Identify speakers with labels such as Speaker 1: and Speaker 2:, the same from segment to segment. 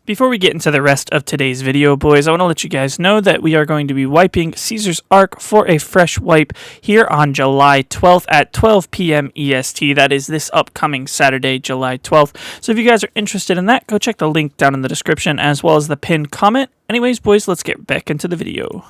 Speaker 1: Before we get into the rest of today's video, boys, I want to let you guys know that we are going to be wiping Caesar's Ark for a fresh wipe here on July 12th at 12 p.m. EST. That is this upcoming Saturday, July 12th. So if you guys are interested in that, go check the link down in the description as well as the pinned comment. Anyways, boys, let's get back into the video.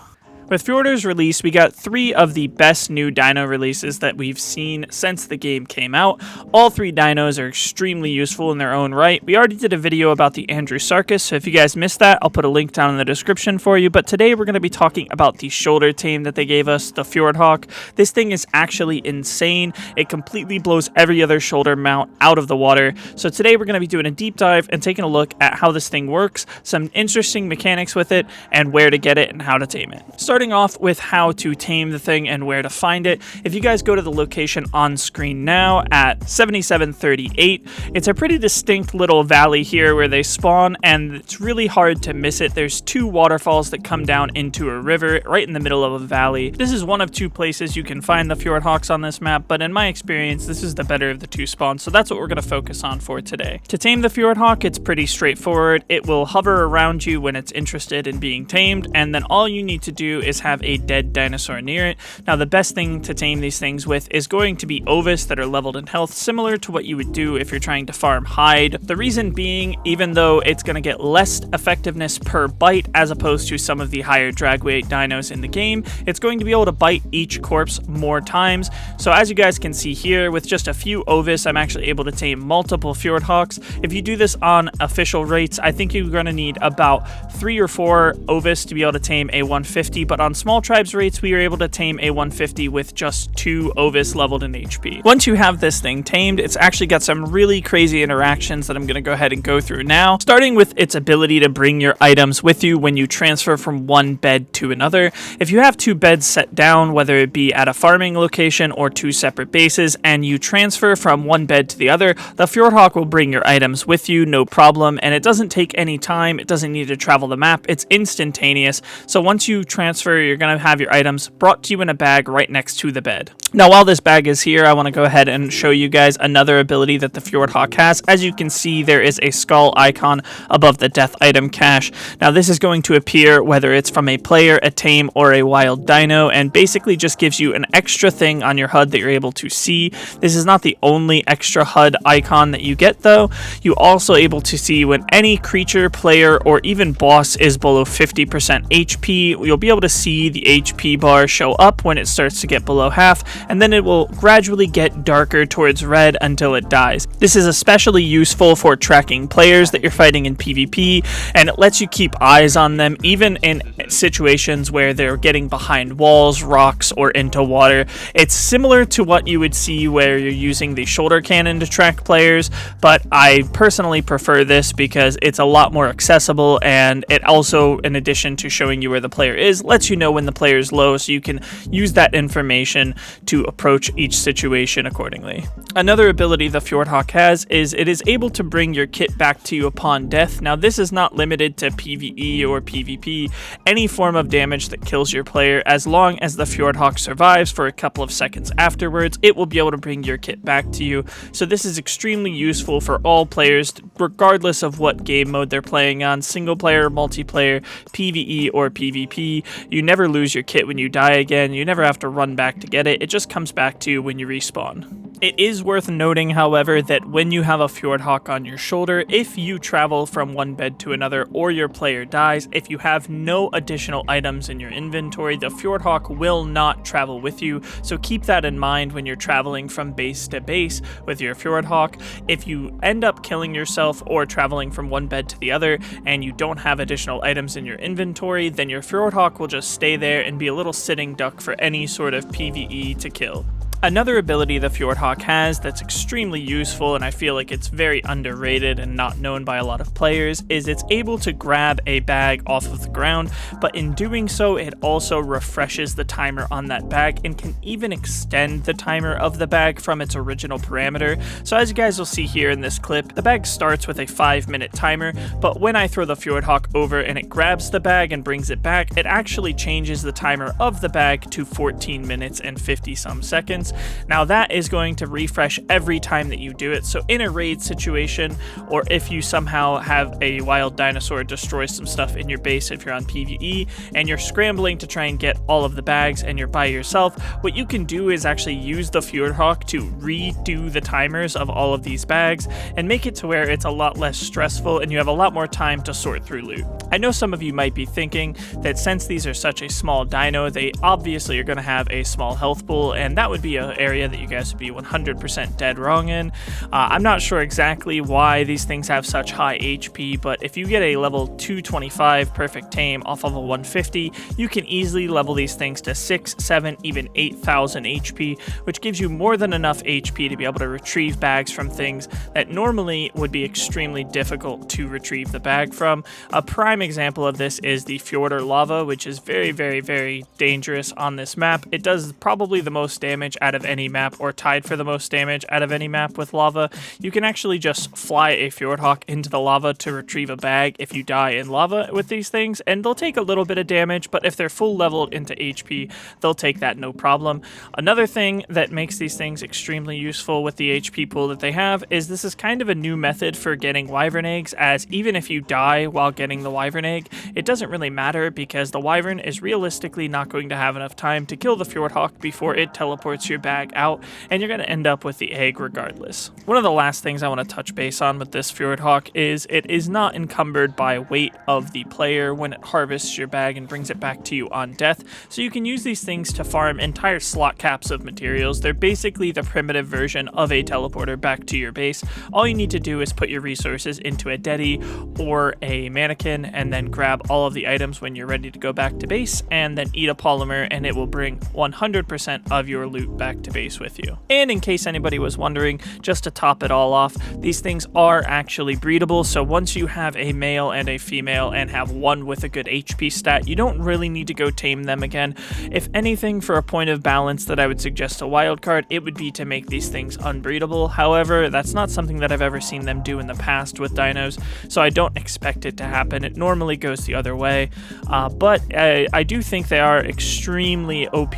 Speaker 1: With Fjordhawk's release, we got 3 of the best new dino releases that we've seen since the game came out. All 3 dinos are extremely useful in their own right. We already did a video about the Andrewsarchus, so if you guys missed that, I'll put a link down in the description for you. But today we're going to be talking about the shoulder tame that they gave us, the Fjordhawk. This thing is actually insane. It completely blows every other shoulder mount out of the water. So today we're going to be doing a deep dive and taking a look at how this thing works, some interesting mechanics with it, and where to get it and how to tame it. Starting off with how to tame the thing and where to find it, if you guys go to the location on screen now at 7738, it's a pretty distinct little valley here where they spawn, and it's really hard to miss it. There's 2 waterfalls that come down into a river right in the middle of a valley. This is one of 2 places you can find the Fjordhawks on this map, but in my experience, this is the better of the 2 spawns, so that's what we're going to focus on for today. To tame the Fjordhawk, it's pretty straightforward. It will hover around you when it's interested in being tamed, and then all you need to do is have a dead dinosaur near it. Now, the best thing to tame these things with is going to be ovis that are leveled in health, similar to what you would do if you're trying to farm hide. The reason being, even though it's going to get less effectiveness per bite as opposed to some of the higher drag weight dinos in the game, it's going to be able to bite each corpse more times. So as you guys can see here, with just a few ovis, I'm actually able to tame multiple Fjordhawks. If you do this on official rates, I think you're going to need about 3 or 4 ovis to be able to tame a 150, but on small tribes rates, we were able to tame a 150 with just 2 ovis leveled in HP. Once you have this thing tamed, it's actually got some really crazy interactions that I'm going to go ahead and go through now, starting with its ability to bring your items with you when you transfer from one bed to another. If you have 2 beds set down, whether it be at a farming location or 2 separate bases, and you transfer from one bed to the other, the Fjordhawk will bring your items with you, no problem, and it doesn't take any time. It doesn't need to travel the map. It's instantaneous. So once you transfer, you're going to have your items brought to you in a bag right next to the bed. Now, while this bag is here, I want to go ahead and show you guys another ability that the Fjordhawk has. As you can see, there is a skull icon above the death item cache. Now, this is going to appear whether it's from a player, a tame, or a wild dino, and basically just gives you an extra thing on your HUD that you're able to see. This is not the only extra HUD icon that you get, though. You're also able to see when any creature, player, or even boss is below 50% HP. You'll be able to see the HP bar show up when it starts to get below half, and then it will gradually get darker towards red until it dies. This is especially useful for tracking players that you're fighting in PvP, and it lets you keep eyes on them even in situations where they're getting behind walls, rocks, or into water. It's similar to what you would see where you're using the shoulder cannon to track players, but I personally prefer this because it's a lot more accessible, and it also, in addition to showing you where the player is, lets you know when the player is low, so you can use that information to approach each situation accordingly. Another ability the Fjordhawk has is it is able to bring your kit back to you upon death. Now, this is not limited to PvE or PvP. Any form of damage that kills your player, as long as the Fjordhawk survives for a couple of seconds afterwards, it will be able to bring your kit back to you. So this is extremely useful for all players, regardless of what game mode they're playing on, single player, multiplayer, PvE, or PvP. You never lose your kit when you die again. You never have to run back to get it. It just comes back to you when you respawn. It is worth noting, however, that when you have a Fjordhawk on your shoulder, if you travel from one bed to another or your player dies, if you have no additional items in your inventory, the Fjordhawk will not travel with you. So keep that in mind when you're traveling from base to base with your Fjordhawk. If you end up killing yourself or traveling from one bed to the other and you don't have additional items in your inventory, then your Fjordhawk will just stay there and be a little sitting duck for any sort of PvE to kill. Another ability the Fjordhawk has that's extremely useful, and I feel like it's very underrated and not known by a lot of players, is it's able to grab a bag off of the ground, but in doing so, it also refreshes the timer on that bag and can even extend the timer of the bag from its original parameter. So as you guys will see here in this clip, the bag starts with a 5-minute timer, but when I throw the Fjordhawk over and it grabs the bag and brings it back, it actually changes the timer of the bag to 14 minutes and 50 some seconds. Now that is going to refresh every time that you do it, so in a raid situation, or if you somehow have a wild dinosaur destroy some stuff in your base if you're on PvE, and you're scrambling to try and get all of the bags and you're by yourself, what you can do is actually use the Fjordhawk to redo the timers of all of these bags and make it to where it's a lot less stressful and you have a lot more time to sort through loot. I know some of you might be thinking that since these are such a small dino, they obviously are going to have a small health pool, and that would be an area that you guys would be 100% dead wrong in. I'm not sure exactly why these things have such high HP, but if you get a level 225 perfect tame off of a 150, you can easily level these things to 6, 7, even 8,000 HP, which gives you more than enough HP to be able to retrieve bags from things that normally would be extremely difficult to retrieve the bag from. A prime example of this is the Fjordhawk lava, which is very, very, very dangerous on this map. It does probably the most damage out of any map, or tied for the most damage out of any map with lava. You can actually just fly a Fjordhawk into the lava to retrieve a bag if you die in lava with these things, and they'll take a little bit of damage, but if they're full leveled into HP, they'll take that no problem. Another thing that makes these things extremely useful with the HP pool that they have is this is kind of a new method for getting wyvern eggs, as even if you die while getting the wyvern egg, it doesn't really matter because the wyvern is realistically not going to have enough time to kill the Fjordhawk before it teleports your bag out, and you're going to end up with the egg regardless. One of the last things I want to touch base on with this Fjordhawk is it is not encumbered by weight of the player when it harvests your bag and brings it back to you on death, so you can use these things to farm entire slot caps of materials. They're basically the primitive version of a teleporter back to your base. All you need to do is put your resources into a Dedi or a mannequin and then grab all of the items when you're ready to go back to base, and then eat a polymer and it will bring 100% of your loot back to base with you. And in case anybody was wondering, just to top it all off, these things are actually breedable, so once you have a male and a female and have one with a good HP stat, you don't really need to go tame them again. If anything, for a point of balance that I would suggest a wildcard, it would be to make these things unbreedable. However, that's not something that I've ever seen them do in the past with dinos, so I don't expect it to happen. It normally goes the other way, but I do think they are extremely OP,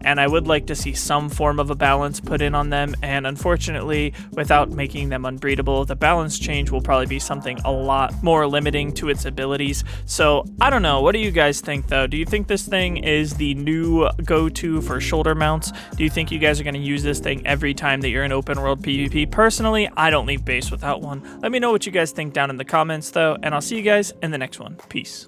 Speaker 1: and I would like to see some form of a balance put in on them, and unfortunately, without making them unbreedable, the balance change will probably be something a lot more limiting to its abilities. So I don't know, what do you guys think though? Do you think this thing is the new go-to for shoulder mounts? Do you think you guys are going to use this thing every time that you're in open world PvP? Personally, I don't leave base without one. Let me know what you guys think down in the comments though, and I'll see you guys in the next one. Peace.